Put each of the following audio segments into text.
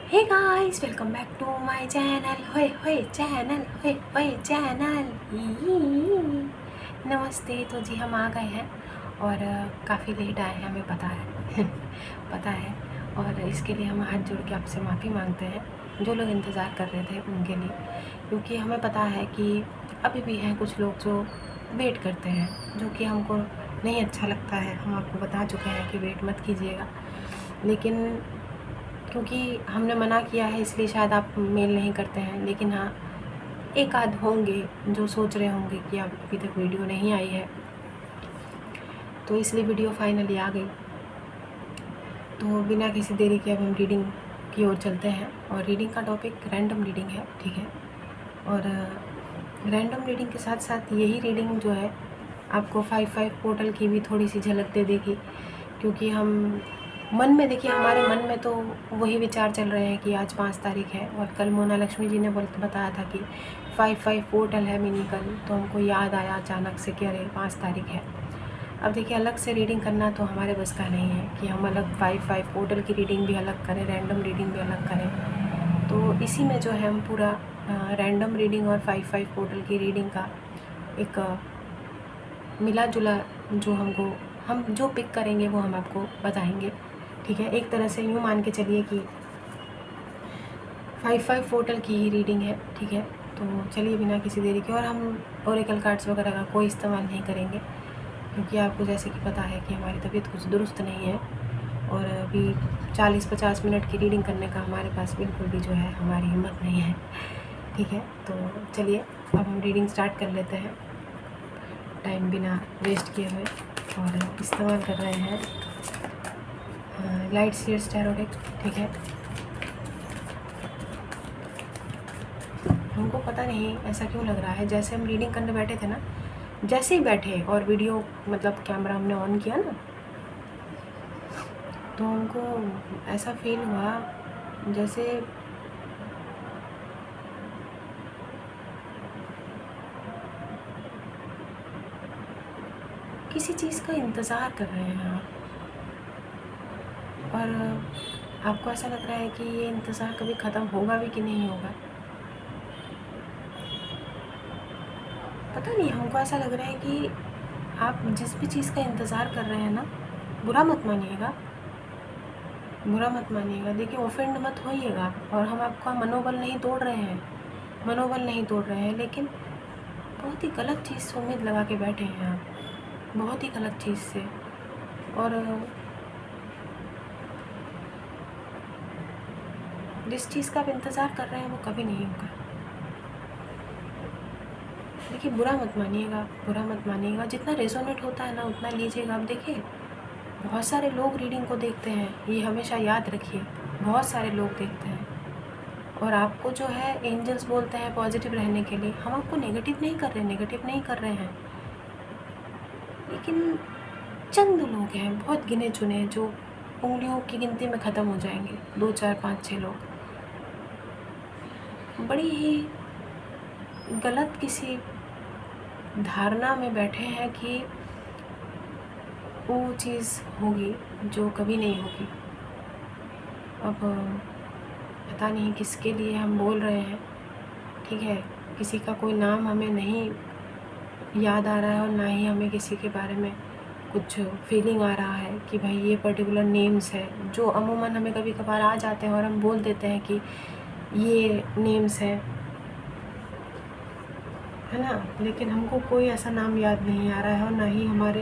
Hey guys, welcome back to my channel. होए होए channel, होए होए चैनल। नमस्ते। तो जी हम आ गए हैं और काफ़ी लेट आए हैं, हमें पता है पता है। और इसके लिए हम हाथ जोड़ के आपसे माफ़ी मांगते हैं जो लोग इंतज़ार कर रहे थे उनके लिए, क्योंकि हमें पता है कि अभी भी हैं कुछ लोग जो वेट करते हैं, जो कि हमको नहीं अच्छा लगता है। हम आपको बता चुके हैं कि वेट मत कीजिएगा, लेकिन क्योंकि हमने मना किया है इसलिए शायद आप मेल नहीं करते हैं। लेकिन हाँ, एक आध होंगे जो सोच रहे होंगे कि अब अभी तक वीडियो नहीं आई है, तो इसलिए वीडियो फाइनली आ गई। तो बिना किसी देरी के अब हम रीडिंग की ओर चलते हैं। और रीडिंग का टॉपिक रैंडम रीडिंग है, ठीक है। और रैंडम रीडिंग के साथ साथ यही रीडिंग जो है आपको 5-5 पोर्टल की भी थोड़ी सी झलक दे देगी, क्योंकि हम मन में, देखिए हमारे मन में तो वही विचार चल रहे हैं कि आज 5 तारीख है और कल मोना लक्ष्मी जी ने बताया था कि 5-5 पोर्टल है मिनी कल। तो हमको याद आया अचानक से कि अरे 5 तारीख है। अब देखिए अलग से रीडिंग करना तो हमारे बस का नहीं है कि हम अलग 5-5 पोर्टल की रीडिंग भी अलग करें, रैंडम रीडिंग भी अलग करें। तो इसी में जो है हम पूरा रैंडम रीडिंग और 5-5 पोर्टल की रीडिंग का एक मिला जुला जो हम जो पिक करेंगे वो हम आपको बताएंगे, ठीक है। एक तरह से यूँ मान के चलिए कि 5-5 पोर्टल की ही रीडिंग है, ठीक है। तो चलिए बिना किसी देरी के, और हम ओरेकल कार्ड्स वगैरह का कोई इस्तेमाल नहीं करेंगे, क्योंकि आपको जैसे कि पता है कि हमारी तबीयत कुछ दुरुस्त नहीं है और अभी 40-50 मिनट की रीडिंग करने का हमारे पास बिल्कुल भी जो है हमारी हिम्मत नहीं है, ठीक है। तो चलिए अब हम रीडिंग स्टार्ट कर लेते हैं टाइम बिना वेस्ट किए हुए। और इस्तेमाल कर रहे हैं लाइट सीड्स टैरो डेक, ठीक है। हमको पता नहीं ऐसा क्यों लग रहा है, जैसे हम रीडिंग करने बैठे थे ना, जैसे ही बैठे और वीडियो मतलब कैमरा हमने ऑन किया ना, तो हमको ऐसा फील हुआ जैसे किसी चीज़ का इंतज़ार कर रहे हैं आप, और आपको ऐसा लग रहा है कि ये इंतज़ार कभी ख़त्म होगा भी कि नहीं होगा। पता नहीं, हमको ऐसा लग रहा है कि आप जिस भी चीज़ का इंतज़ार कर रहे हैं ना, बुरा मत मानिएगा, बुरा मत मानिएगा। देखिए ऑफेंड मत होइएगा, और हम आपका मनोबल नहीं तोड़ रहे हैं, मनोबल नहीं तोड़ रहे हैं, लेकिन बहुत ही गलत चीज़ से उम्मीद लगा के बैठे हैं आप, बहुत ही गलत चीज़ से। और जिस चीज़ का आप इंतज़ार कर रहे हैं वो कभी नहीं होगा। देखिए बुरा मत मानिएगा, बुरा मत मानिएगा, जितना रेजोनेट होता है ना उतना लीजिएगा। आप देखिए बहुत सारे लोग रीडिंग को देखते हैं, ये हमेशा याद रखिए, बहुत सारे लोग देखते हैं। और आपको जो है एंजल्स बोलते हैं पॉजिटिव रहने के लिए, हम आपको नेगेटिव नहीं कर रहे, नेगेटिव नहीं कर रहे हैं, लेकिन चंद लोग हैं, बहुत गिने चुने, जो उंगलियों की गिनती में ख़त्म हो जाएंगे, 2, 4, 5, 6 लोग बड़ी ही गलत किसी धारणा में बैठे हैं कि वो चीज़ होगी जो कभी नहीं होगी। अब पता नहीं किसके लिए हम बोल रहे हैं, ठीक है। किसी का कोई नाम हमें नहीं याद आ रहा है, और ना ही हमें किसी के बारे में कुछ फीलिंग आ रहा है कि भाई ये पर्टिकुलर नेम्स है, जो अमूमन हमें कभी कभार आ जाते हैं और हम बोल देते हैं कि ये नेम्स हैं, है ना। लेकिन हमको कोई ऐसा नाम याद नहीं आ रहा है, और ना ही हमारे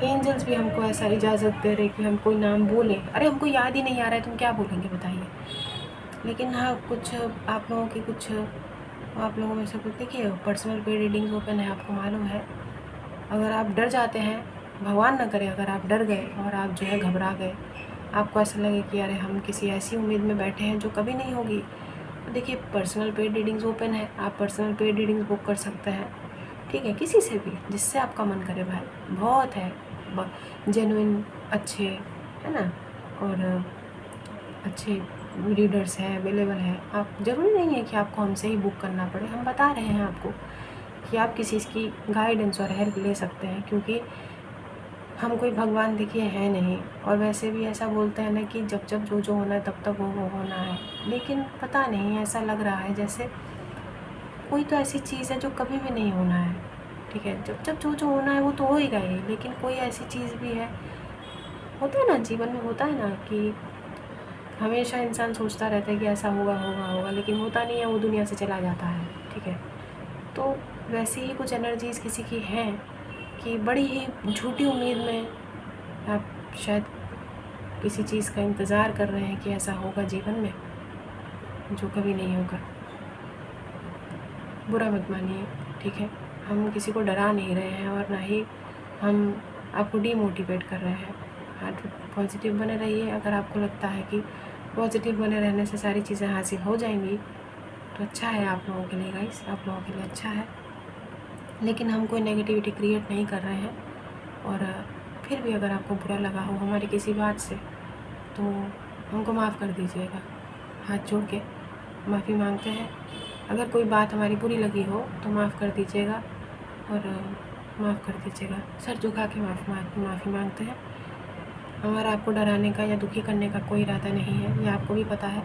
एंजल्स भी हमको ऐसा इजाज़त दे रहे कि हम कोई नाम बोलें। अरे हमको याद ही नहीं आ रहा है, तुम क्या बोलेंगे बताइए। लेकिन हाँ, कुछ आप लोगों में से कुछ, देखिए पर्सनल पे रीडिंग्स ओपन है, आपको मालूम है। अगर आप डर जाते हैं, भगवान ना करे अगर आप डर गए और आप जो है घबरा गए, आपको ऐसा लगे कि अरे हम किसी ऐसी उम्मीद में बैठे हैं जो कभी नहीं होगी, तो देखिए पर्सनल पेड रीडिंग्स ओपन है, आप पर्सनल पेड रीडिंग्स बुक कर सकते हैं, ठीक है। किसी से भी, जिससे आपका मन करे भाई, बहुत है जेन्युइन अच्छे, है ना, और अच्छे रीडर्स हैं, अवेलेबल है। आप ज़रूरी नहीं है कि आपको हमसे ही बुक करना पड़े, हम बता रहे हैं आपको कि आप किसी की गाइडेंस और हेल्प ले सकते हैं, क्योंकि हम कोई भगवान देखिए है नहीं, और वैसे भी ऐसा बोलते हैं ना कि जब जब जो जो होना है तब तक वो होना है, लेकिन पता नहीं ऐसा लग रहा है जैसे कोई तो ऐसी चीज़ है जो कभी भी नहीं होना है। ठीक है, जब जब जो जो होना है वो तो होएगा ही, लेकिन कोई ऐसी चीज़ भी है, होता है ना जीवन में, होता है ना कि हमेशा इंसान सोचता रहता है कि ऐसा होगा होगा होगा, लेकिन होता नहीं है, वो दुनिया से चला जाता है। ठीक है, तो वैसे ही कुछ एनर्जीज़ किसी की हैं कि बड़ी ही झूठी उम्मीद में आप शायद किसी चीज़ का इंतज़ार कर रहे हैं कि ऐसा होगा जीवन में, जो कभी नहीं होगा। बुरा मत मानिए, ठीक है, हम किसी को डरा नहीं रहे हैं और ना ही हम आपको डीमोटिवेट कर रहे हैं। आप पॉजिटिव बने रहिए। अगर आपको लगता है कि पॉजिटिव बने रहने से सारी चीज़ें हासिल हो जाएंगी तो अच्छा है आप लोगों के लिए गाइस, आप लोगों के लिए अच्छा है, लेकिन हम कोई नेगेटिविटी क्रिएट नहीं कर रहे हैं। और फिर भी अगर आपको बुरा लगा हो हमारी किसी बात से तो हमको माफ़ कर दीजिएगा, हाथ जोड़ के माफ़ी मांगते हैं। अगर कोई बात हमारी बुरी लगी हो तो माफ़ कर दीजिएगा, और माफ़ कर दीजिएगा, सर झुका के माफ़ी मांगते हैं। हमारा आपको डराने का या दुखी करने का कोई इरादा नहीं है, ये आपको भी पता है,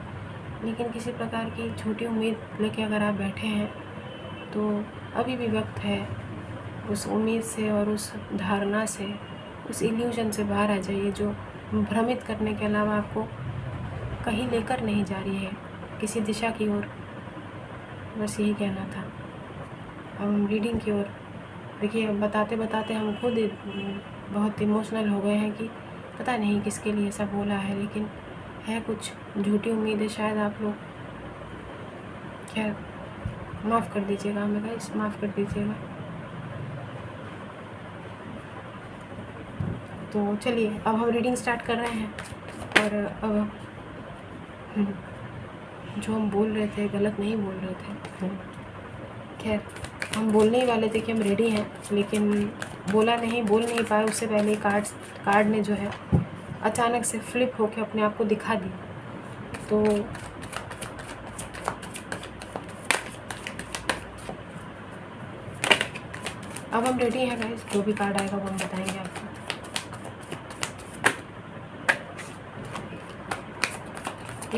लेकिन किसी प्रकार की झूठी उम्मीद लेके अगर आप बैठे हैं तो अभी भी वक्त है उस उम्मीद से और उस धारणा से, उस इल्यूजन से बाहर आ जाइए जो भ्रमित करने के अलावा आपको कहीं लेकर नहीं जा रही है, किसी दिशा की ओर। बस यही कहना था। अब हम रीडिंग की ओर, देखिए बताते बताते हम खुद बहुत इमोशनल हो गए हैं कि पता नहीं किसके लिए ऐसा बोला है, लेकिन है कुछ झूठी उम्मीदें शायद आप लोग। खैर, माफ़ कर दीजिएगा हमें गाइस, माफ़ कर दीजिएगा। तो चलिए अब हम रीडिंग स्टार्ट कर रहे हैं। और अब जो हम बोल रहे थे गलत नहीं बोल रहे थे। खैर, हम बोलने ही वाले थे कि हम रेडी हैं, लेकिन बोल नहीं पाए, उससे पहले कार्ड ने जो है अचानक से फ्लिप होकर अपने आप को दिखा दी। तो अब हम रेडी हैं गाइस, जो भी कार्ड आएगा वो हम बताएंगे आपको।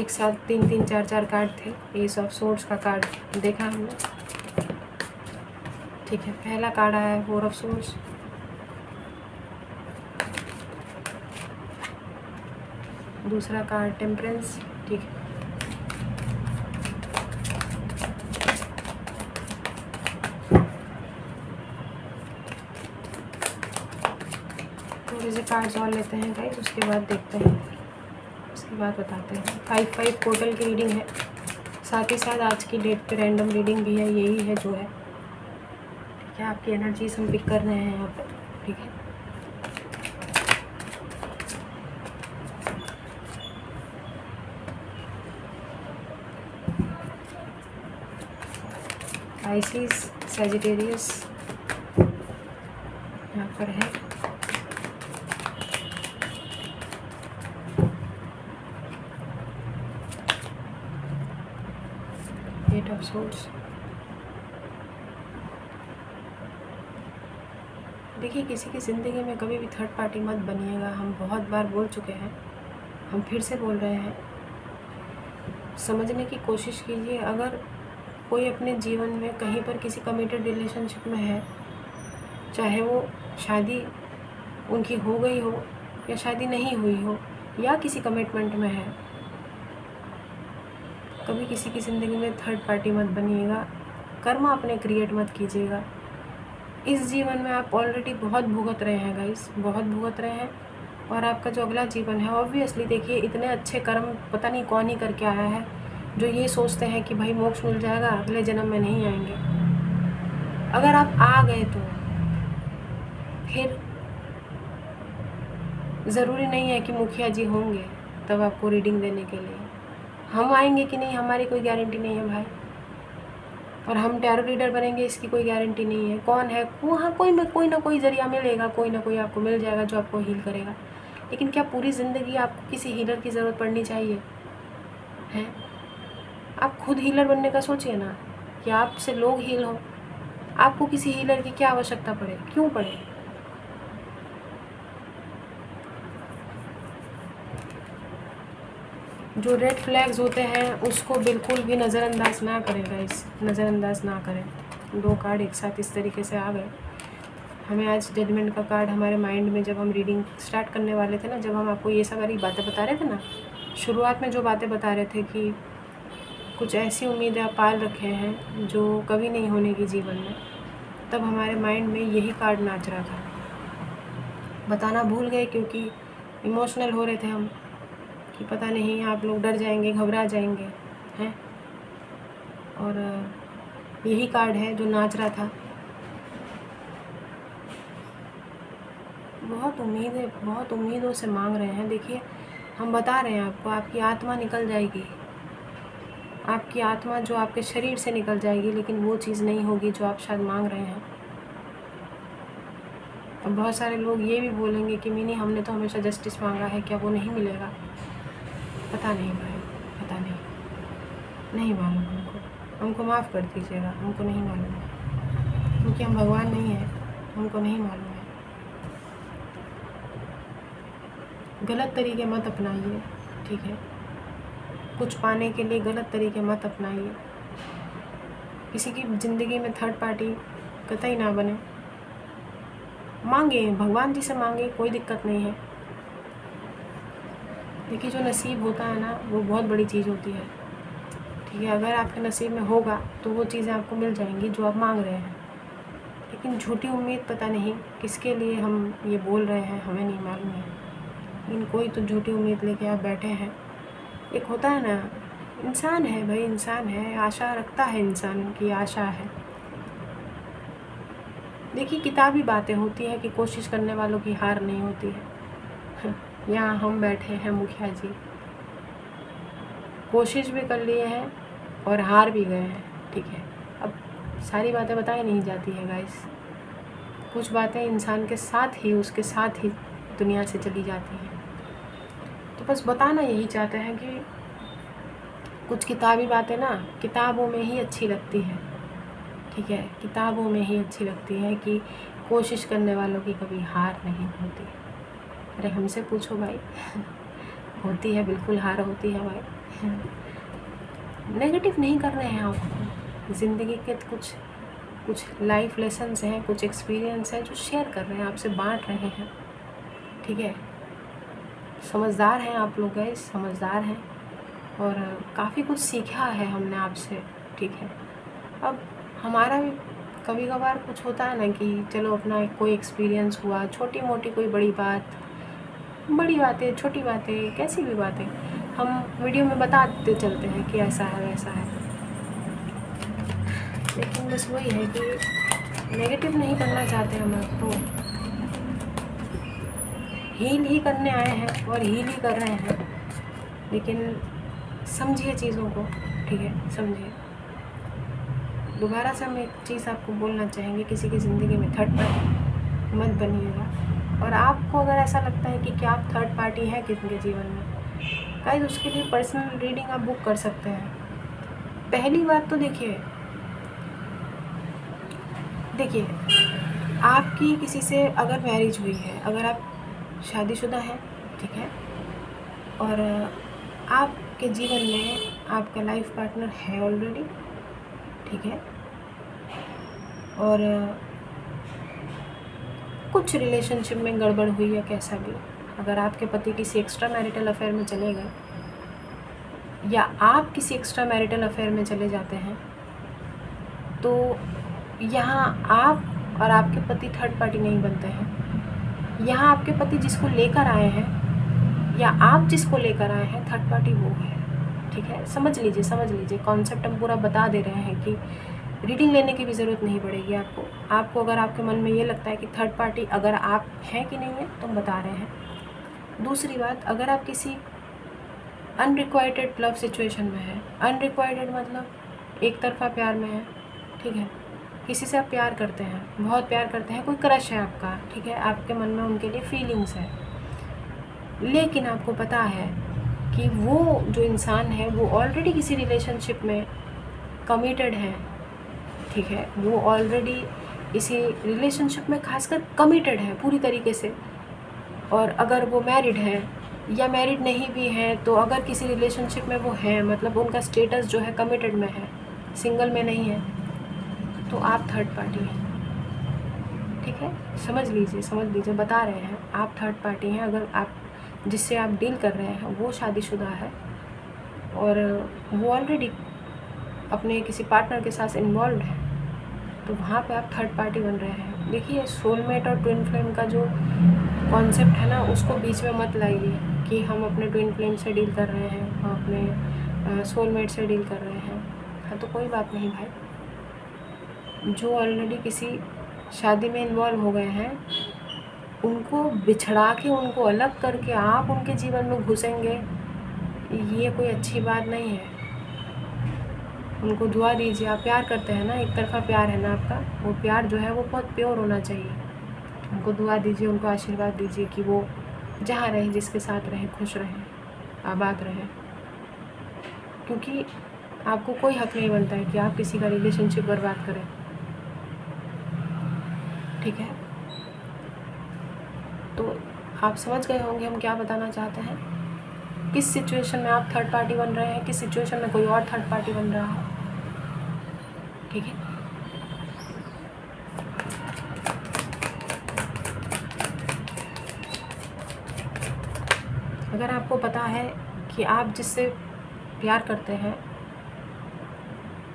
एक साथ 3 4 कार्ड थे। एस ऑफ सोर्ड्स का कार्ड देखा हमने, ठीक है। पहला कार्ड आया है 4 ऑफ सोर्ड्स, दूसरा कार्ड टेम्परेंस, ठीक है। थोड़े से कार्ड्स और लेते हैं गाइस, उसके बाद देखते हैं, उसके बाद बताते हैं। 5 पोर्टल की रीडिंग है, साथ ही साथ आज की डेट पे रैंडम रीडिंग भी है, यही है जो है, ठीक है। आपकी एनर्जीज हम पिक कर रहे हैं यहाँ पर, ठीक है। आइसिस, सैजिटेरियस यहाँ पर है, एट ऑफ सोर्ड्स। देखिए, किसी की ज़िंदगी में कभी भी थर्ड पार्टी मत बनिएगा। हम बहुत बार बोल चुके हैं, हम फिर से बोल रहे हैं। समझने की कोशिश कीजिए, अगर कोई अपने जीवन में कहीं पर किसी कमिटेड रिलेशनशिप में है, चाहे वो शादी उनकी हो गई हो या शादी नहीं हुई हो, या किसी कमिटमेंट में है, कभी किसी की ज़िंदगी में थर्ड पार्टी मत बनिएगा। कर्मा अपने क्रिएट मत कीजिएगा। इस जीवन में आप ऑलरेडी बहुत भुगत रहे हैं गाइस, बहुत भुगत रहे हैं, और आपका जो अगला जीवन है, ऑब्वियसली देखिए, इतने अच्छे कर्म पता नहीं कौन ही करके आया है जो ये सोचते हैं कि भाई मोक्ष मिल जाएगा, अगले जन्म में नहीं आएंगे। अगर आप आ गए तो फिर ज़रूरी नहीं है कि मुखिया जी होंगे तब आपको रीडिंग देने के लिए। हम आएंगे कि नहीं हमारी कोई गारंटी नहीं है भाई, और हम टैरो रीडर बनेंगे इसकी कोई गारंटी नहीं है। कौन है वहाँ, कोई ना कोई ज़रिया मिलेगा, कोई ना कोई आपको मिल जाएगा जो आपको हील करेगा। लेकिन क्या पूरी ज़िंदगी आपको किसी हीलर की ज़रूरत पड़नी चाहिए है? आप खुद हीलर बनने का सोचिए ना, कि आपसे लोग हील हो। आपको किसी हीलर की क्या आवश्यकता पड़े, क्यों पड़े? जो रेड फ्लैग्स होते हैं उसको बिल्कुल भी नज़रअंदाज ना करें गाइस, नज़रअंदाज ना करें। 2 कार्ड एक साथ इस तरीके से आ गए। हमें आज जजमेंट का कार्ड हमारे माइंड में, जब हम रीडिंग स्टार्ट करने वाले थे ना, जब हम आपको ये सारी बातें बता रहे थे ना, शुरुआत में जो बातें बता रहे थे कि कुछ ऐसी उम्मीदें आप पाल रखे हैं जो कभी नहीं होने की जीवन में, तब हमारे माइंड में यही कार्ड नाच रहा था। बताना भूल गए क्योंकि इमोशनल हो रहे थे हम कि पता नहीं आप लोग डर जाएंगे, घबरा जाएंगे हैं, और यही कार्ड है जो नाच रहा था। बहुत उम्मीदों से मांग रहे हैं। देखिए, हम बता रहे हैं आपको, आपकी आत्मा निकल जाएगी, आपकी आत्मा जो आपके शरीर से निकल जाएगी, लेकिन वो चीज़ नहीं होगी जो आप शायद मांग रहे हैं। अब बहुत सारे लोग ये भी बोलेंगे कि मिनी, हमने तो हमेशा जस्टिस मांगा है, क्या वो नहीं मिलेगा? पता नहीं भाई, पता नहीं मालूम हमको माफ़ कर दीजिएगा, हमको नहीं मालूम है, क्योंकि हम भगवान नहीं हैं, हमको नहीं मालूम है। गलत तरीके मत अपनाइए, ठीक है? कुछ पाने के लिए गलत तरीके मत अपनाइए। किसी की ज़िंदगी में थर्ड पार्टी कतई ना बने। मांगे, भगवान जी से मांगे, कोई दिक्कत नहीं है। देखिए, जो नसीब होता है ना, वो बहुत बड़ी चीज़ होती है, ठीक है? अगर आपके नसीब में होगा तो वो चीज़ें आपको मिल जाएंगी जो आप मांग रहे हैं। लेकिन झूठी उम्मीद, पता नहीं किसके लिए हम ये बोल रहे हैं, हमें नहीं मालूम है, लेकिन कोई तो झूठी उम्मीद लेके आप बैठे हैं। एक होता है ना, इंसान है भाई, इंसान है, आशा रखता है, इंसान की आशा है। देखिए, किताबी बातें होती है कि कोशिश करने वालों की हार नहीं होती है। यहाँ हम बैठे हैं मुखिया जी, कोशिश भी कर लिए हैं और हार भी गए हैं, ठीक है? अब सारी बातें बताई नहीं जाती है गाइस, कुछ बातें इंसान के साथ ही, उसके साथ ही दुनिया से चली जाती हैं। तो बस बताना यही चाहते हैं कि कुछ किताबी बातें ना किताबों में ही अच्छी लगती है, ठीक है? किताबों में ही अच्छी लगती है कि कोशिश करने वालों की कभी हार नहीं होती। अरे हमसे पूछो भाई, होती है, बिल्कुल हार होती है भाई। नेगेटिव नहीं कर रहे हैं आपको, ज़िंदगी के कुछ लाइफ लेसन्स हैं, कुछ एक्सपीरियंस है जो शेयर कर रहे हैं, आपसे बांट रहे हैं, ठीक है? समझदार हैं आप लोग गाइस, समझदार हैं, और काफ़ी कुछ सीखा है हमने आपसे, ठीक है? अब हमारा भी कभी कभार कुछ होता है ना कि चलो अपना कोई एक्सपीरियंस हुआ, छोटी मोटी कोई बड़ी बातें, छोटी बातें, कैसी भी बातें हम वीडियो में बताते चलते हैं कि ऐसा है वैसा है। लेकिन बस वही है कि नेगेटिव नहीं करना चाहते हम आपको, हील ही करने आए हैं और हील ही कर रहे हैं। लेकिन समझिए चीज़ों को, ठीक है? समझिए। दोबारा से हम एक चीज़ आपको बोलना चाहेंगे, किसी की ज़िंदगी में थर्ड पार्टी मत बनिएगा। और आपको अगर ऐसा लगता है कि क्या आप थर्ड पार्टी हैं किसी के जीवन में, गाइस, उसके लिए पर्सनल रीडिंग आप बुक कर सकते हैं। पहली बात तो देखिए, आपकी किसी से अगर मैरिज हुई है, अगर आप शादीशुदा हैं, ठीक है, और आपके जीवन में आपका लाइफ पार्टनर है ऑलरेडी, ठीक है, और कुछ रिलेशनशिप में गड़बड़ हुई या कैसा भी, अगर आपके पति किसी एक्स्ट्रा मैरिटल अफेयर में चले गए या आप किसी एक्स्ट्रा मैरिटल अफेयर में चले जाते हैं, तो यहाँ आप और आपके पति थर्ड पार्टी नहीं बनते हैं। यहाँ आपके पति जिसको लेकर आए हैं या आप जिसको लेकर आए हैं, थर्ड पार्टी वो है, ठीक है? समझ लीजिए, कॉन्सेप्ट हम पूरा बता दे रहे हैं कि रीडिंग लेने की भी ज़रूरत नहीं पड़ेगी आपको अगर आपके मन में ये लगता है कि थर्ड पार्टी अगर आप हैं कि नहीं है, तो हम बता रहे हैं। दूसरी बात, अगर आप किसी अनरिक्वाइटेड लव सिचुएशन में है, अनरिक्वाइटेड मतलब एक तरफा प्यार में है, ठीक है, किसी से आप प्यार करते हैं, बहुत प्यार करते हैं, कोई क्रश है आपका, ठीक है, आपके मन में उनके लिए फीलिंग्स है, लेकिन आपको पता है कि वो जो इंसान है वो ऑलरेडी किसी रिलेशनशिप में कमिटेड है, ठीक है, वो ऑलरेडी इसी रिलेशनशिप में खासकर कमिटेड है पूरी तरीके से। और अगर वो मैरिड है या मैरिड नहीं भी हैं, तो अगर किसी रिलेशनशिप में वो हैं, मतलब उनका स्टेटस जो है कमिटेड में है, सिंगल में नहीं है, तो आप थर्ड पार्टी हैं। ठीक है, समझ लीजिए, बता रहे हैं आप थर्ड पार्टी हैं। अगर आप जिससे आप डील कर रहे हैं वो शादीशुदा है और वो ऑलरेडी अपने किसी पार्टनर के साथ इन्वॉल्व है, तो वहाँ पे आप थर्ड पार्टी बन रहे हैं। देखिए, सोलमेट और ट्विन फ्लेम का जो कॉन्सेप्ट है ना, उसको बीच में मत लाइए कि हम अपने ट्विन फ्लेम से डील कर रहे हैं, हम अपने सोलमेट से डील कर रहे हैं। हाँ, तो कोई बात नहीं भाई, जो ऑलरेडी किसी शादी में इन्वॉल्व हो गए हैं, उनको बिछड़ा के, उनको अलग करके आप उनके जीवन में घुसेंगे, ये कोई अच्छी बात नहीं है। उनको दुआ दीजिए। आप प्यार करते हैं ना, एक तरफा प्यार है ना आपका, वो प्यार जो है वो बहुत प्योर होना चाहिए। उनको दुआ दीजिए, उनको आशीर्वाद दीजिए कि वो जहाँ रहे, जिसके साथ रहे, खुश रहे, आबाद रहे। क्योंकि आपको कोई हक नहीं बनता है कि आप किसी का रिलेशनशिप बर्बाद करें। ठीक है, तो आप समझ गए होंगे हम क्या बताना चाहते हैं। किस सिचुएशन में आप थर्ड पार्टी बन रहे हैं, किस सिचुएशन में कोई और थर्ड पार्टी बन रहा है। ठीक है, अगर आपको पता है कि आप जिससे प्यार करते हैं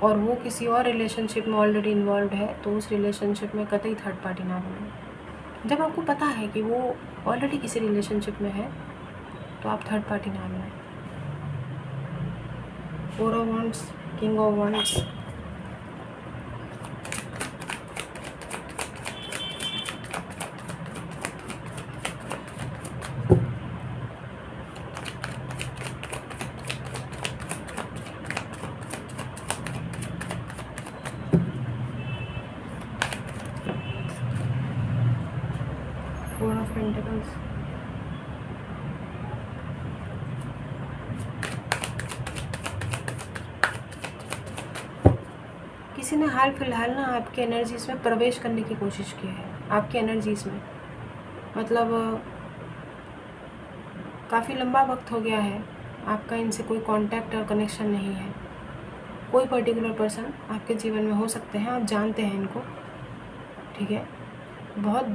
और वो किसी और रिलेशनशिप में ऑलरेडी इन्वॉल्व है, तो उस रिलेशनशिप में कतई थर्ड पार्टी ना बने। जब आपको पता है कि वो ऑलरेडी किसी रिलेशनशिप में है, तो आप थर्ड पार्टी ना बने। Four of wands, king of wands, four of pentacles, किसी ने हाल फिलहाल ना आपकी एनर्जीज में प्रवेश करने की कोशिश की है। आपकी एनर्जीज में मतलब काफ़ी लंबा वक्त हो गया है आपका इनसे कोई कांटेक्ट और कनेक्शन नहीं है। कोई पर्टिकुलर पर्सन आपके जीवन में हो सकते हैं, आप जानते हैं इनको। ठीक है, बहुत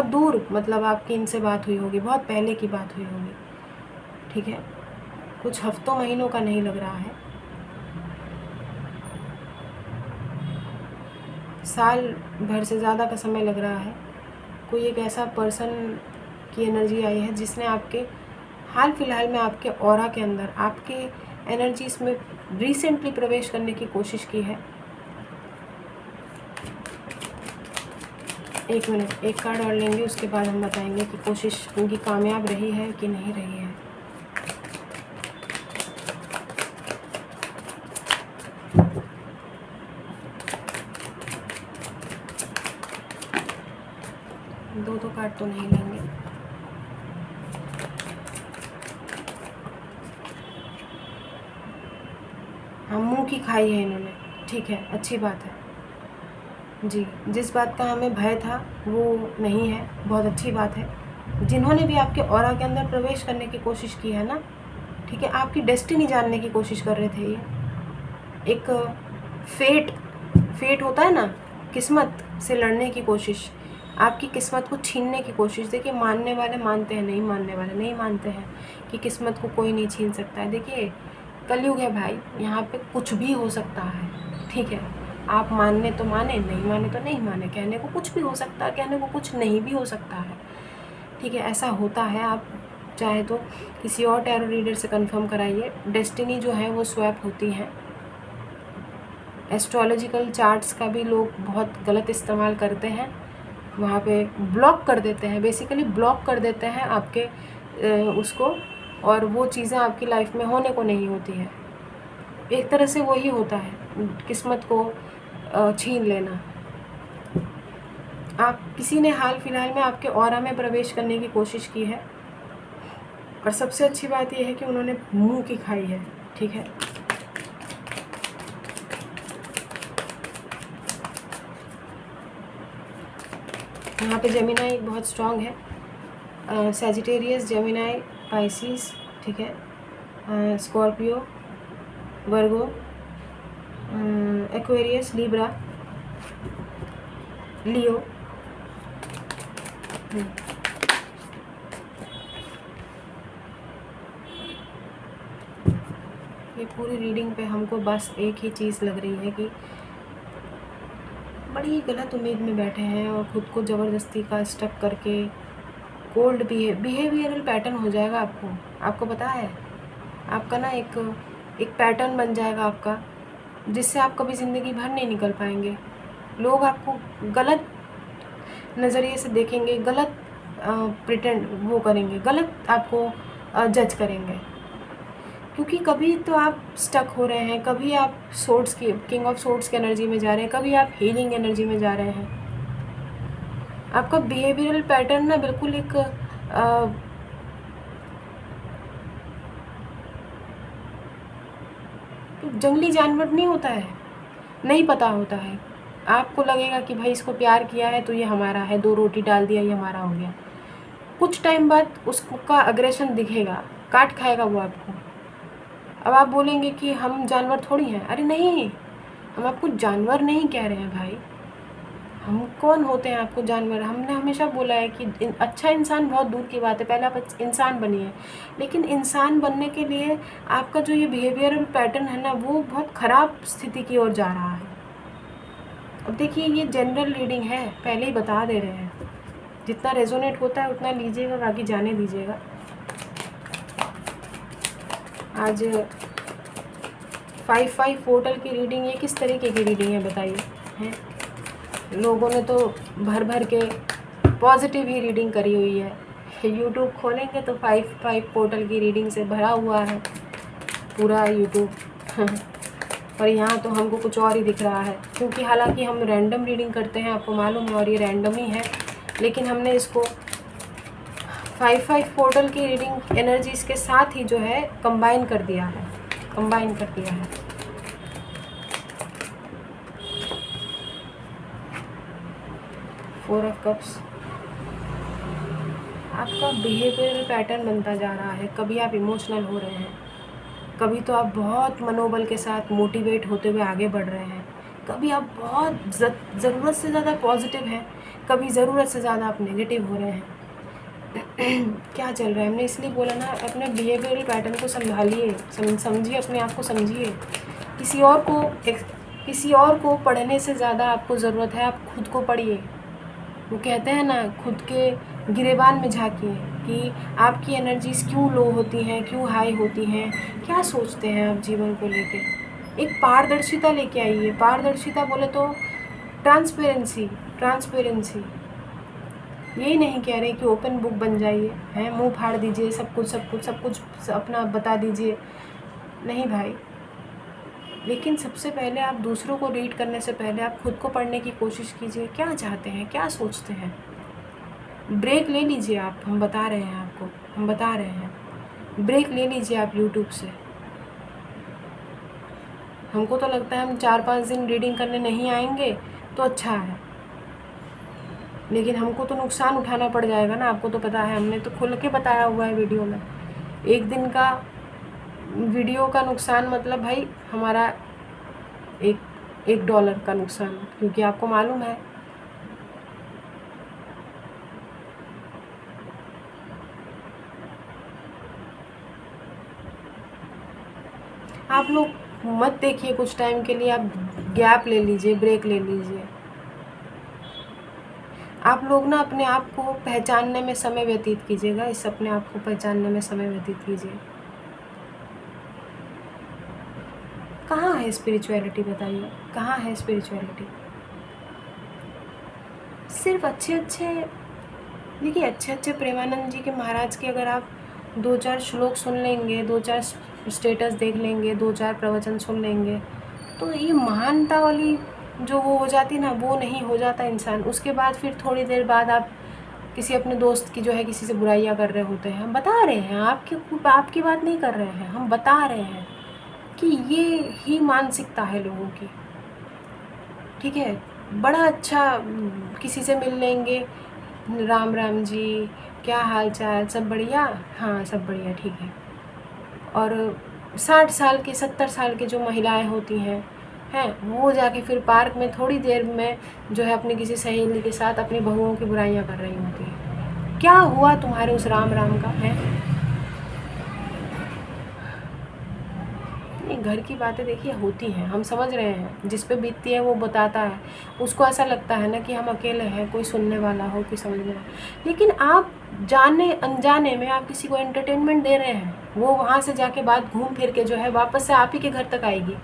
दूर मतलब आपकी इनसे बात हुई होगी, बहुत पहले की बात हुई होगी। ठीक है, कुछ हफ्तों महीनों का नहीं लग रहा है, साल भर से ज़्यादा का समय लग रहा है। कोई एक ऐसा पर्सन की एनर्जी आई है जिसने आपके हाल फिलहाल में आपके ऑरा के अंदर, आपके एनर्जीज में रिसेंटली प्रवेश करने की कोशिश की है। एक मिनट, एक कार्ड और लेंगे, उसके बाद हम बताएंगे कि कोशिश उनकी कामयाब रही है कि नहीं रही है। दो कार्ड तो नहीं लेंगे। हाँ, मुंह की खाई है इन्होंने। ठीक है, अच्छी बात है जी। जिस बात का हमें भय था वो नहीं है, बहुत अच्छी बात है। जिन्होंने भी आपके ऑरा के अंदर प्रवेश करने की कोशिश की है ना, ठीक है, आपकी डेस्टिनी जानने की कोशिश कर रहे थे। ये एक फेट होता है ना, किस्मत से लड़ने की कोशिश, आपकी किस्मत को छीनने की कोशिश। देखिए, मानने वाले मानते हैं, नहीं मानने वाले नहीं मानते हैं कि किस्मत को कोई नहीं छीन सकता है। देखिए, कलयुग है भाई, यहाँ पे कुछ भी हो सकता है। ठीक है, आप मानने तो माने, नहीं माने तो नहीं माने, कहने को कुछ भी हो सकता है, कहने को कुछ नहीं भी हो सकता है। ठीक है, ऐसा होता है। आप चाहे तो किसी और टैरो रीडर से कंफर्म कराइए। डेस्टिनी जो है वो स्वैप होती है। एस्ट्रोलॉजिकल चार्ट्स का भी लोग बहुत गलत इस्तेमाल करते हैं, वहाँ पे ब्लॉक कर देते हैं, बेसिकली ब्लॉक कर देते हैं आपके उसको, और वो चीज़ें आपकी लाइफ में होने को नहीं होती है। एक तरह से वही होता है, किस्मत को छीन लेना। आप किसी ने हाल फिलहाल में आपके ऑरा में प्रवेश करने की कोशिश की है, और सबसे अच्छी बात यह है कि उन्होंने मुंह की खाई है। ठीक है, यहाँ पे जेमिनाई बहुत स्ट्रांग है, सैजिटेरियस, जेमिनाई, पाइसिस, ठीक है, स्कॉर्पियो, वर्गो, एक्वेरियस, लिब्रा, लियो। ये पूरी रीडिंग पे हमको बस एक ही चीज़ लग रही है कि बड़ी गलत उम्मीद में बैठे हैं और ख़ुद को ज़बरदस्ती का स्टक करके कोल्ड बिहेवियरल पैटर्न हो जाएगा आपको पता है। आपका ना एक पैटर्न बन जाएगा आपका, जिससे आप कभी ज़िंदगी भर नहीं निकल पाएंगे। लोग आपको गलत नज़रिए से देखेंगे, गलत प्रिटेंड वो करेंगे, गलत आपको जज करेंगे, क्योंकि कभी तो आप स्टक हो रहे हैं, कभी आप सोर्ड्स की किंग ऑफ सोर्ड्स की एनर्जी में जा रहे हैं, कभी आप हीलिंग एनर्जी में जा रहे हैं। आपका बिहेवियरल पैटर्न ना बिल्कुल एक जंगली जानवर नहीं होता है, नहीं पता होता है। आपको लगेगा कि भाई इसको प्यार किया है तो ये हमारा है, 2 रोटी डाल दिया ये हमारा हो गया। कुछ टाइम बाद उसका अग्रेशन दिखेगा, काट खाएगा वो आपको। अब आप बोलेंगे कि हम जानवर थोड़ी हैं। अरे नहीं, हम आपको जानवर नहीं कह रहे हैं भाई। हम कौन होते हैं आपको जानवर? हमने हमेशा बोला है कि अच्छा इंसान बहुत दूर की बात है, पहले आप इंसान बनिए। लेकिन इंसान बनने के लिए आपका जो ये बिहेवियरल पैटर्न है ना, वो बहुत ख़राब स्थिति की ओर जा रहा है। अब देखिए, ये जनरल रीडिंग है, पहले ही बता दे रहे हैं। जितना रेजोनेट होता है उतना लीजिएगा, बाकी जाने दीजिएगा। आज 5-5 पोर्टल की रीडिंग, ये किस तरीके की रीडिंग है बताइए? हैं, लोगों ने तो भर भर के पॉजिटिव ही रीडिंग करी हुई है। यूट्यूब खोलेंगे तो 5-5 पोर्टल की रीडिंग से भरा हुआ है पूरा यूट्यूब। और यहाँ तो हमको कुछ और ही दिख रहा है, क्योंकि हालांकि हम रैंडम रीडिंग करते हैं, आपको मालूम है, और ये रैंडम ही है, लेकिन हमने इसको 5-5 पोर्टल की रीडिंग एनर्जीज के साथ ही जो है कंबाइन कर दिया है। 4 ऑफ कप्स, आपका बिहेवियरल पैटर्न बनता जा रहा है। कभी आप इमोशनल हो रहे हैं, कभी तो आप बहुत मनोबल के साथ मोटिवेट होते हुए आगे बढ़ रहे हैं, कभी आप बहुत ज़रूरत से ज़्यादा पॉजिटिव हैं, कभी ज़रूरत से ज़्यादा आप नेगेटिव हो रहे हैं। क्या चल रहा है? हमने इसलिए बोला ना, अपने बिहेवियरल पैटर्न को संभालिए, समझिए, अपने आप को समझिए। किसी और को पढ़ने से ज़्यादा आपको ज़रूरत है आप खुद को पढ़िए। वो कहते हैं ना, खुद के गिरेबान में झांकिए कि आपकी एनर्जीज़ क्यों लो होती हैं, क्यों हाई होती हैं, क्या सोचते हैं आप जीवन को लेके। एक पारदर्शिता लेके आइए। पारदर्शिता बोले तो ट्रांसपेरेंसी। यही नहीं कह रहे कि ओपन बुक बन जाइए, हैं, मुंह फाड़ दीजिए, सब कुछ अपना बता दीजिए, नहीं भाई। लेकिन सबसे पहले आप दूसरों को रीड करने से पहले आप खुद को पढ़ने की कोशिश कीजिए। क्या चाहते हैं, क्या सोचते हैं? ब्रेक ले लीजिए आप, हम बता रहे हैं आपको, ब्रेक ले लीजिए आप यूट्यूब से। हमको तो लगता है हम 4-5 दिन रीडिंग करने नहीं आएंगे तो अच्छा है, लेकिन हमको तो नुकसान उठाना पड़ जाएगा ना। आपको तो पता है, हमने तो खुल के बताया हुआ है वीडियो में। 1 दिन का वीडियो का नुकसान मतलब भाई हमारा $1 का नुकसान, क्योंकि आपको मालूम है आप लोग मत देखिए कुछ टाइम के लिए, आप गैप ले लीजिए, ब्रेक ले लीजिए। आप लोग ना अपने आप को पहचानने में समय व्यतीत कीजिएगा, इस अपने आप को पहचानने में समय व्यतीत कीजिए। कहाँ है स्पिरिचुअलिटी बताइए? कहाँ है स्पिरिचुअलिटी? सिर्फ अच्छे प्रेमानंद जी के महाराज के अगर आप 2-4 श्लोक सुन लेंगे, 2-4 स्टेटस देख लेंगे, 2-4 प्रवचन सुन लेंगे, तो ये महानता वाली जो वो हो जाती ना, वो नहीं हो जाता इंसान। उसके बाद फिर थोड़ी देर बाद आप किसी अपने दोस्त की जो है किसी से बुराइयां कर रहे होते हैं। हम बता रहे हैं, आपकी बात नहीं कर रहे हैं, हम बता रहे हैं कि ये ही मानसिकता है लोगों की, ठीक है। बड़ा अच्छा किसी से मिल लेंगे, राम राम जी, क्या हाल चाल, सब बढ़िया? हाँ सब बढ़िया, ठीक है। और 60 साल के 70 साल की जो महिलाएं होती हैं वो जाके फिर पार्क में थोड़ी देर में जो है अपनी किसी सहेली के साथ अपनी बहुओं की बुराइयां कर रही होती हैं। क्या हुआ तुम्हारे उस राम राम का है? नहीं, घर की बातें देखिए होती हैं, हम समझ रहे हैं, जिस पे बीतती है वो बताता है। उसको ऐसा लगता है ना कि हम अकेले हैं, कोई सुनने वाला हो, कोई समझने वाला। लेकिन आप जाने अनजाने में आप किसी को एंटरटेनमेंट दे रहे हैं, वो वहाँ से जाके बात घूम फिर के जो है वापस से आप ही के घर तक आएगी।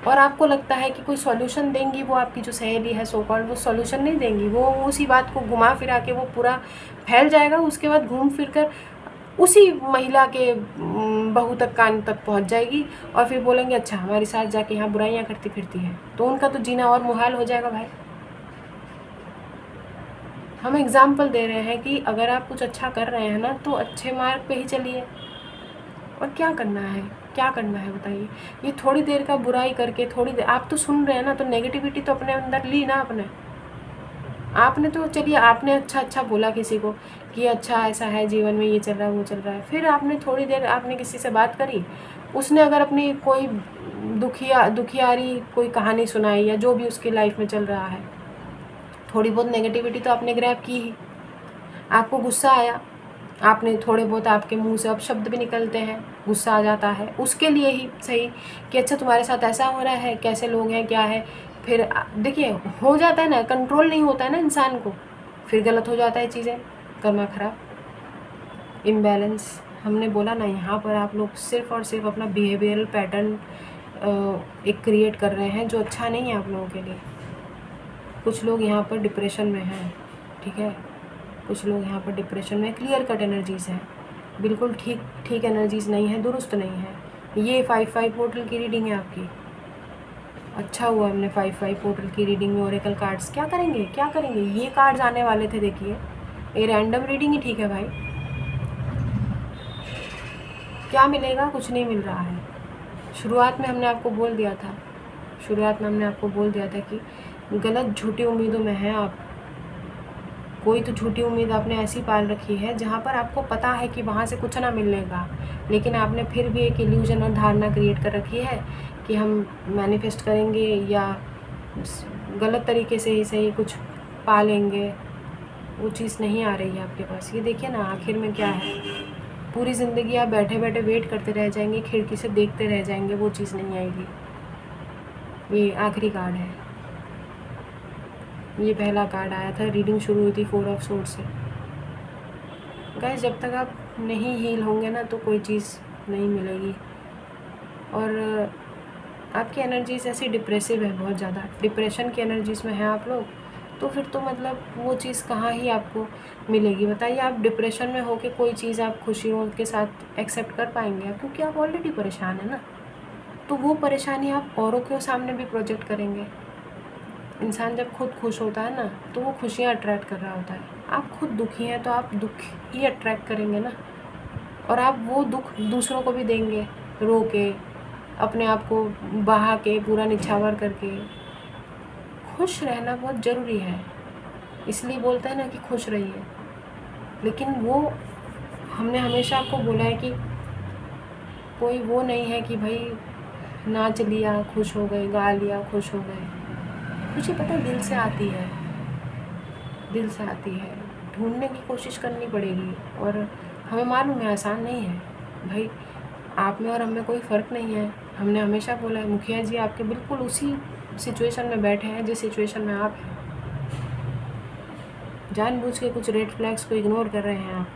और आपको लगता है कि कोई सॉल्यूशन देंगी वो आपकी जो सहेली है सो कॉल्ड, वो सॉल्यूशन नहीं देंगी। वो उसी बात को घुमा फिरा के वो पूरा फैल जाएगा। उसके बाद घूम फिर कर उसी महिला के बहू तक, कान तक पहुंच जाएगी। और फिर बोलेंगे अच्छा हमारे साथ जाके यहाँ बुराइयाँ करती फिरती है। तो उनका तो जीना और मुहाल हो जाएगा भाई। हम एग्जाम्पल दे रहे हैं कि अगर आप कुछ अच्छा कर रहे हैं ना तो अच्छे मार्ग पे ही चलिए। और क्या करना है, क्या करना है बताइए? ये थोड़ी देर का बुराई करके, थोड़ी देर आप तो सुन रहे हैं ना, तो नेगेटिविटी तो अपने अंदर ली ना आपने तो चलिए आपने अच्छा बोला किसी को कि अच्छा ऐसा है जीवन में, ये चल रहा है वो चल रहा है। फिर आपने थोड़ी देर आपने किसी से बात करी, उसने अगर अपनी कोई दुखियारी कोई कहानी सुनाई या जो भी उसकी लाइफ में चल रहा है, थोड़ी बहुत नेगेटिविटी तो आपने ग्रैब की ही। आपको गुस्सा आया, आपने थोड़े बहुत आपके मुंह से अब शब्द भी निकलते हैं, गुस्सा आ जाता है उसके लिए ही सही कि अच्छा तुम्हारे साथ ऐसा हो रहा है, कैसे लोग हैं, क्या है। फिर देखिए हो जाता है ना, कंट्रोल नहीं होता है ना इंसान को, फिर गलत हो जाता है चीज़ें, कर्मा खराब, इम्बैलेंस। हमने बोला ना, यहाँ पर आप लोग सिर्फ और सिर्फ अपना बिहेवियरल पैटर्न एक क्रिएट कर रहे हैं जो अच्छा नहीं है आप लोगों के लिए। कुछ लोग यहाँ पर डिप्रेशन में हैं, ठीक है, कुछ लोग यहाँ पर डिप्रेशन में, क्लियर कट एनर्जीज़ हैं, बिल्कुल ठीक एनर्जीज़ नहीं है, दुरुस्त नहीं है। ये 5-5 पोर्टल की रीडिंग है आपकी। अच्छा हुआ हमने 5-5 पोर्टल की रीडिंग में ओरेकल कार्ड्स, क्या करेंगे क्या करेंगे, ये कार्ड्स आने वाले थे। देखिए ये रैंडम रीडिंग ही ठीक है भाई, क्या मिलेगा? कुछ नहीं मिल रहा है। शुरुआत में हमने आपको बोल दिया था, कि गलत झूठी उम्मीदों में हैं आप। कोई तो झूठी उम्मीद आपने ऐसी पाल रखी है जहाँ पर आपको पता है कि वहाँ से कुछ ना मिलने का, लेकिन आपने फिर भी एक इल्यूजन और धारणा क्रिएट कर रखी है कि हम मैनिफेस्ट करेंगे या गलत तरीके से ही सही कुछ पा लेंगे। वो चीज़ नहीं आ रही है आपके पास। ये देखिए ना आखिर में क्या है, पूरी ज़िंदगी आप बैठे बैठे वेट करते रह जाएंगे, खिड़की से देखते रह जाएंगे, वो चीज़ नहीं आएगी। ये आखिरी कार्ड है, ये पहला कार्ड आया था, रीडिंग शुरू हुई थी 4 ऑफ सोर्ड से। गाइस जब तक आप नहीं हील होंगे ना तो कोई चीज़ नहीं मिलेगी। और आपकी एनर्जीज ऐसी डिप्रेसिव है, बहुत ज़्यादा डिप्रेशन की एनर्जीज़ में हैं आप लोग, तो फिर तो मतलब वो चीज़ कहाँ ही आपको मिलेगी बताइए? आप डिप्रेशन में होके कोई चीज़ आप खुशियों के साथ एक्सेप्ट कर पाएंगे आप, क्योंकि आप ऑलरेडी परेशान है ना। तो वो परेशानी आप औरों के सामने भी प्रोजेक्ट करेंगे। इंसान जब खुद खुश होता है ना तो वो खुशियाँ अट्रैक्ट कर रहा होता है। आप खुद दुखी हैं तो आप दुख ही अट्रैक्ट करेंगे ना, और आप वो दुख दूसरों को भी देंगे, रो के, अपने आप को बहा के, पूरा निछावर करके। खुश रहना बहुत ज़रूरी है, इसलिए बोलते हैं ना कि खुश रहिए। लेकिन वो हमने हमेशा आपको बोला है कि कोई वो नहीं है कि भाई नाच लिया खुश हो गए, गा लिया खुश हो गए। खुशी पता है दिल से आती है, दिल से आती है, ढूंढने की कोशिश करनी पड़ेगी। और हमें मालूम है आसान नहीं है भाई, आप में और हम में कोई फ़र्क नहीं है। हमने हमेशा बोला है, मुखिया जी आपके बिल्कुल उसी सिचुएशन में बैठे हैं जिस सिचुएशन में आप हैं। जानबूझ के कुछ रेड फ्लैग्स को इग्नोर कर रहे हैं आप,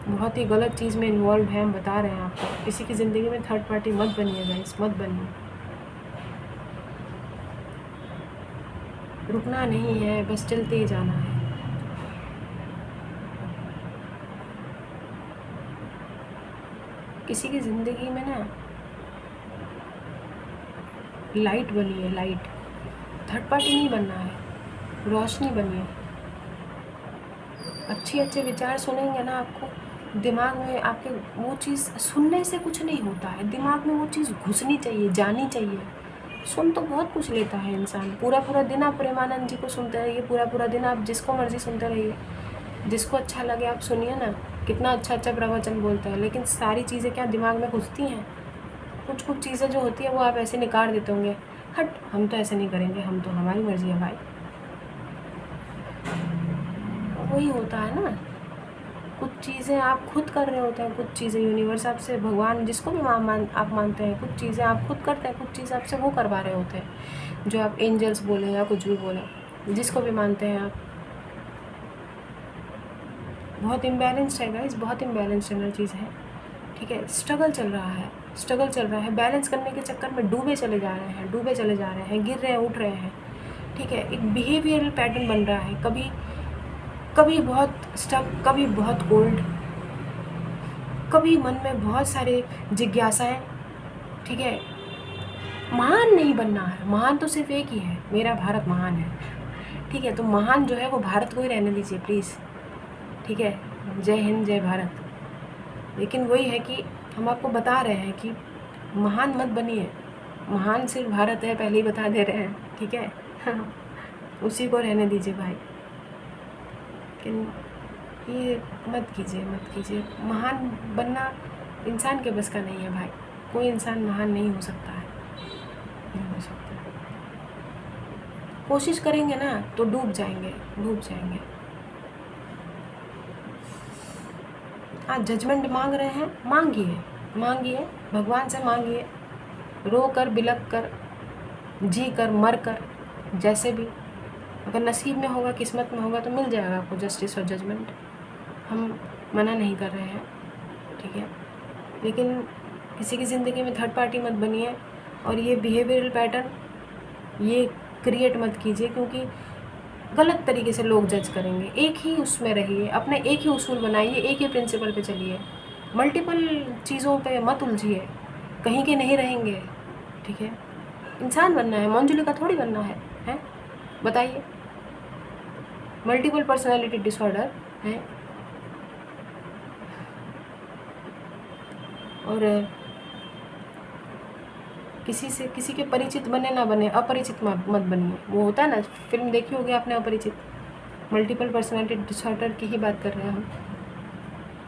बहुत ही गलत चीज़ में इन्वॉल्व है, हम बता रहे हैं आपको। किसी की ज़िंदगी में थर्ड पार्टी मत बनिए गाइस, मत बनिए। रुकना नहीं है, बस चलते ही जाना है। किसी की ज़िंदगी में ना लाइट बनिए, लाइट, थर्ड पार्टी नहीं बनना है, रोशनी बनिए। अच्छे विचार सुनेंगे ना, आपको दिमाग में आपके वो चीज़ सुनने से कुछ नहीं होता है, दिमाग में वो चीज़ घुसनी चाहिए, जानी चाहिए। सुन तो बहुत कुछ लेता है इंसान, पूरा पूरा दिन आप प्रेमानंद जी को सुनते रहिए, पूरा पूरा दिन आप जिसको मर्जी सुनते रहिए, जिसको अच्छा लगे आप सुनिए ना, कितना अच्छा अच्छा प्रवचन बोलता है। लेकिन सारी चीज़ें क्या दिमाग में घुसती हैं? कुछ कुछ चीज़ें जो होती है वो आप ऐसे निकाल देते होंगे, हट हम तो ऐसे नहीं करेंगे, हम तो हमारी मर्जी है भाई। वही होता है ना, कुछ चीज़ें आप खुद कर रहे होते हैं, कुछ चीज़ें यूनिवर्स आपसे, भगवान जिसको भी आप मानते हैं, कुछ चीज़ें आप खुद करते हैं, कुछ चीज़ें आपसे वो करवा रहे होते हैं, जो आप एंजल्स बोलें या कुछ भी बोलें, जिसको भी मानते हैं आप। बहुत इम्बैलेंस्ड है गाइस, बहुत इम्बैलेंस्ड एनर्जीज चीज़ है, ठीक है। स्ट्रगल चल रहा है, स्ट्रगल चल रहा है, बैलेंस करने के चक्कर में डूबे चले जा रहे हैं, डूबे चले जा रहे हैं, गिर रहे हैं, उठ रहे हैं, ठीक है। एक बिहेवियरल पैटर्न बन रहा है, कभी कभी बहुत स्टक, कभी बहुत कोल्ड, कभी मन में बहुत सारे जिज्ञासाएं, ठीक है। महान नहीं बनना है, महान तो सिर्फ एक ही है, मेरा भारत महान है, ठीक है। तो महान जो है वो भारत को ही रहने दीजिए प्लीज़, ठीक है। जय हिंद, जय भारत। लेकिन वही है कि हम आपको बता रहे हैं कि महान मत बनिए, महान सिर्फ भारत है, पहले ही बता दे रहे हैं, ठीक है। उसी को रहने दीजिए भाई, लेकिन ये मत कीजिए, मत कीजिए। महान बनना इंसान के बस का नहीं है भाई, कोई इंसान महान नहीं हो सकता है, नहीं हो सकता। कोशिश करेंगे ना तो डूब जाएंगे, डूब जाएंगे। हाँ, जजमेंट मांग रहे हैं, मांगिए, मांगिए, भगवान से मांगिए, रो कर, बिलक कर, जी कर, मर कर, जैसे भी। अगर नसीब में होगा, किस्मत में होगा तो मिल जाएगा आपको जस्टिस और जजमेंट, हम मना नहीं कर रहे हैं, ठीक है। लेकिन किसी की ज़िंदगी में थर्ड पार्टी मत बनिए, और ये बिहेवियरल पैटर्न ये क्रिएट मत कीजिए, क्योंकि गलत तरीके से लोग जज करेंगे। एक ही उसमें रहिए, अपने एक ही उसूल बनाइए, एक ही प्रिंसिपल पे चलिए, मल्टीपल चीज़ों पे मत उलझिए, कहीं के नहीं रहेंगे, ठीक है। इंसान बनना है, मंजुलिका थोड़ी बनना है बताइए। मल्टीपल पर्सनालिटी डिसऑर्डर है, और किसी के परिचित बने ना बने, अपरिचित मत बनिए। वो होता है ना, फिल्म देखी होगी आपने अपरिचित, मल्टीपल पर्सनालिटी डिसऑर्डर की ही बात कर रहे हैं हम,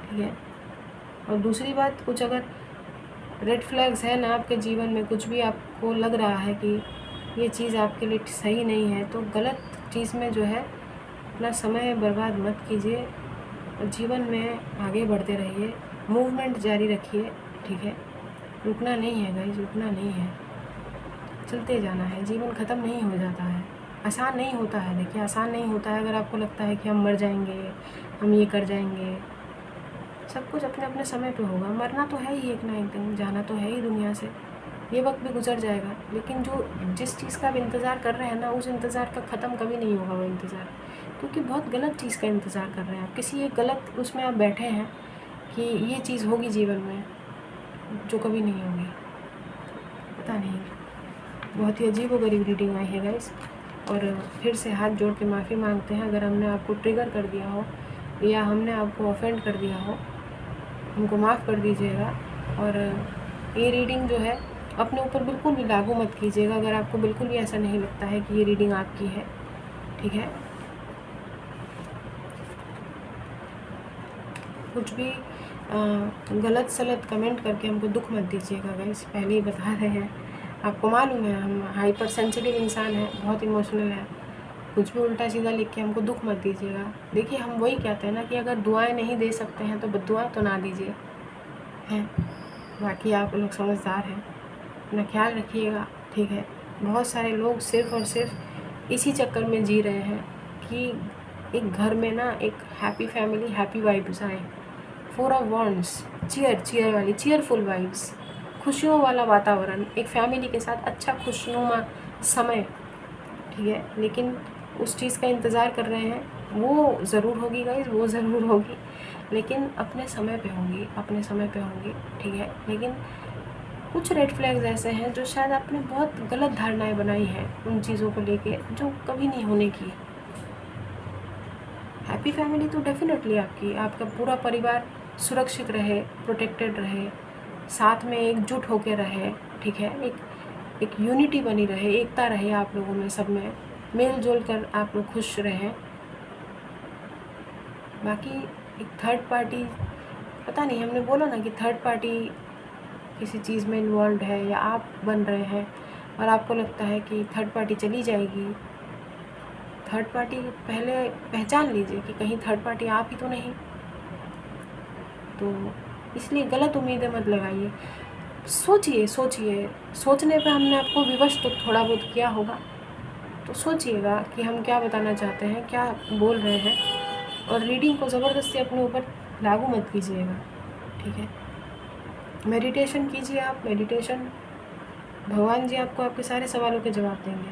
ठीक है। और दूसरी बात, कुछ अगर रेड फ्लैग्स है ना आपके जीवन में, कुछ भी आपको लग रहा है कि ये चीज़ आपके लिए सही नहीं है, तो गलत चीज़ में जो है अपना समय बर्बाद मत कीजिए, और जीवन में आगे बढ़ते रहिए, मूवमेंट जारी रखिए, ठीक है। रुकना नहीं है गाइस, रुकना नहीं है, चलते जाना है। जीवन ख़त्म नहीं हो जाता है, आसान नहीं होता है। देखिए, आसान नहीं होता है। अगर आपको लगता है कि हम मर जाएंगे, हम ये कर जाएंगे, सब कुछ अपने अपने समय पे होगा। मरना तो है ही एक ना एक दिन, जाना तो है ही दुनिया से, ये वक्त भी गुजर जाएगा। लेकिन जिस चीज़ का आप इंतज़ार कर रहे हैं ना, उस इंतज़ार का ख़त्म कभी नहीं होगा वो इंतज़ार, क्योंकि बहुत गलत चीज़ का इंतज़ार कर रहे हैं आप। किसी एक गलत उसमें आप बैठे हैं कि ये चीज़ होगी जीवन में, जो कभी नहीं होगी, पता नहीं। बहुत ही अजीबोगरीब रीडिंग आई है गाइस, और फिर से हाथ जोड़ के माफ़ी मांगते हैं अगर हमने आपको ट्रिगर कर दिया हो या हमने आपको ऑफेंड कर दिया हो, हमको माफ़ कर दीजिएगा। और ये रीडिंग जो है अपने ऊपर बिल्कुल भी लागू मत कीजिएगा, अगर आपको बिल्कुल भी ऐसा नहीं लगता है कि ये रीडिंग आपकी है, ठीक है। कुछ भी गलत सलत कमेंट करके हमको दुख मत दीजिएगा गाइस, पहले ही बता रहे हैं। आपको मालूम है हम हाइपर सेंसिटिव इंसान हैं, बहुत इमोशनल है। कुछ भी उल्टा सीधा लिख के हमको दुख मत दीजिएगा। देखिए, हम वही कहते हैं ना कि अगर दुआएं नहीं दे सकते हैं तो बद्दुआएं तो ना दीजिए, हैं। बाकी आप लोग समझदार हैं, अपना ख्याल रखिएगा, ठीक है। बहुत सारे लोग सिर्फ़ और सिर्फ इसी चक्कर में जी रहे हैं कि एक घर में ना एक हैप्पी फैमिली, हैप्पी वाइब्स आए, 4 ऑफ वॉन्ड्स, चीयर वाली, चीयरफुल वाइब्स, खुशियों वाला वातावरण, एक फैमिली के साथ अच्छा खुशनुमा समय, ठीक है। लेकिन उस चीज़ का इंतज़ार कर रहे हैं, वो ज़रूर होगी गाइस, वो ज़रूर होगी, लेकिन अपने समय पे होंगी, अपने समय पे होंगी, ठीक है। लेकिन कुछ रेड फ्लैग्स ऐसे हैं जो शायद आपने बहुत गलत धारणाएं बनाई हैं उन चीज़ों को लेके, जो कभी नहीं होने की। हैप्पी फैमिली तो डेफिनेटली आपकी, आपका पूरा परिवार सुरक्षित रहे, प्रोटेक्टेड रहे, साथ में एकजुट होकर रहे, ठीक है। एक एक यूनिटी बनी रहे, एकता रहे आप लोगों में, सब में मेल जोल कर आप लोग खुश रहें। बाकी एक थर्ड पार्टी, पता नहीं, हमने बोला ना कि थर्ड पार्टी किसी चीज़ में इन्वॉल्व है या आप बन रहे हैं और आपको लगता है कि थर्ड पार्टी चली जाएगी, थर्ड पार्टी पहले पहचान लीजिए कि कहीं थर्ड पार्टी आप ही तो नहीं। तो इसलिए गलत उम्मीदें मत लगाइए, सोचिए सोचिए। सोचने पे हमने आपको विवश तो थोड़ा बहुत किया होगा, तो सोचिएगा कि हम क्या बताना चाहते हैं, क्या बोल रहे हैं। और रीडिंग को ज़बरदस्ती अपने ऊपर लागू मत कीजिएगा, ठीक है। मेडिटेशन कीजिए आप, मेडिटेशन, भगवान जी आपको आपके सारे सवालों के जवाब देंगे।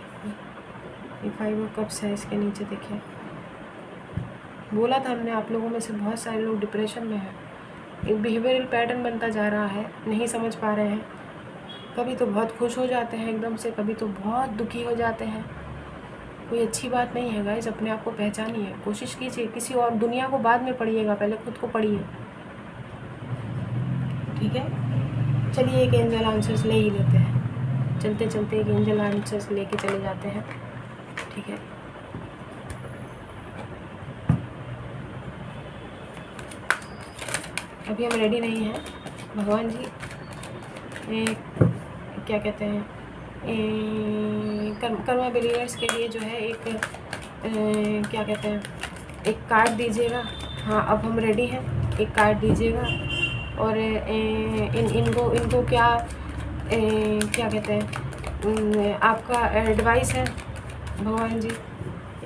ये 5 ऑफ कप्स है, इसके नीचे देखिए, बोला था हमने आप लोगों में से बहुत सारे लोग डिप्रेशन में हैं। एक बिहेवियरल पैटर्न बनता जा रहा है, नहीं समझ पा रहे हैं। कभी तो बहुत खुश हो जाते हैं एकदम से, कभी तो बहुत दुखी हो जाते हैं। कोई अच्छी बात नहीं है गाइस, अपने आप को पहचानिए, कोशिश कीजिए। किसी और दुनिया को बाद में पढ़िएगा, पहले खुद को पढ़िए, ठीक है। चलिए एक एंजल आंसर्स ले ही लेते हैं, चलते चलते एक एंजल आंसर्स लेके चले जाते हैं, ठीक है। अभी हम रेडी नहीं हैं। भगवान जी क्या कहते हैं, कर्मा बिलीवर्स के लिए जो है एक क्या कहते हैं, एक कार्ड दीजिएगा। हाँ, अब हम रेडी हैं, एक कार्ड दीजिएगा। और इनको क्या क्या कहते हैं, आपका एडवाइस है भगवान जी,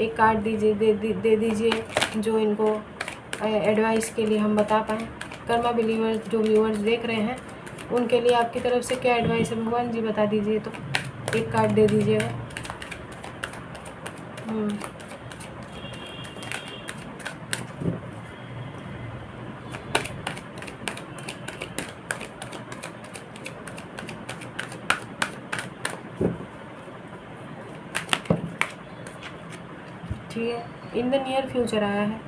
एक कार्ड दीजिए, दे दीजिए जो इनको एडवाइस के लिए हम बता पाएँ। कर्मा बिलीवर्स जो व्यूअर्स देख रहे हैं उनके लिए आपकी तरफ से क्या एडवाइस है भगवान जी, बता दीजिए। तो एक कार्ड दे दीजिएगा। ठीक है, इन द नियर फ्यूचर आया है,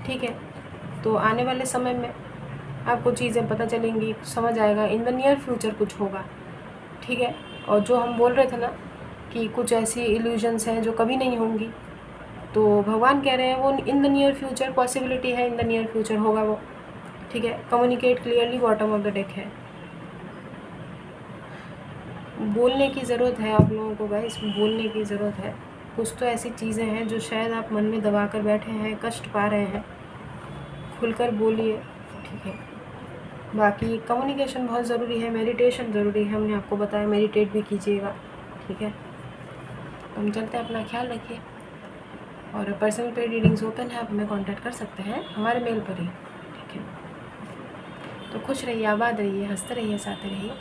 ठीक है। तो आने वाले समय में आपको चीज़ें पता चलेंगी, समझ आएगा। इन द नियर फ्यूचर कुछ होगा, ठीक है। और जो हम बोल रहे थे ना कि कुछ ऐसी इल्यूजन्स हैं जो कभी नहीं होंगी, तो भगवान कह रहे हैं वो in the near future possibility है, इन द नियर फ्यूचर होगा वो, ठीक है। Communicate clearly, bottom of the deck है। बोलने की ज़रूरत है आप लोगों को गाइस, बोलने की ज़रूरत है। कुछ तो ऐसी चीज़ें हैं जो शायद आप मन में दबा कर बैठे हैं, कष्ट पा रहे हैं, खुलकर बोलिए, ठीक है। बाकी कम्युनिकेशन बहुत ज़रूरी है, मेडिटेशन ज़रूरी है, हमने आपको बताया, मेडिटेट भी कीजिएगा, ठीक है। हम चलते हैं, अपना ख्याल रखिए। और पर्सनल पेड रीडिंग्स ओपन है, आप हमें कांटेक्ट कर सकते हैं हमारे मेल पर ही, ठीक है। तो खुश रहिए, आबाद रहिए, हंसते रहिए, साथे रहिए।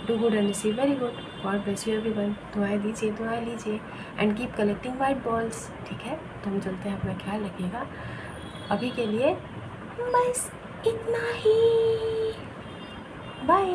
Do good and receive very good. God bless you everyone. दुआएं दीजिए, दुआएं लीजिए and keep collecting white balls, ठीक है। तो हम चलते हैं, अपना ख्याल रखिएगा। अभी के लिए बस इतना ही, बाय।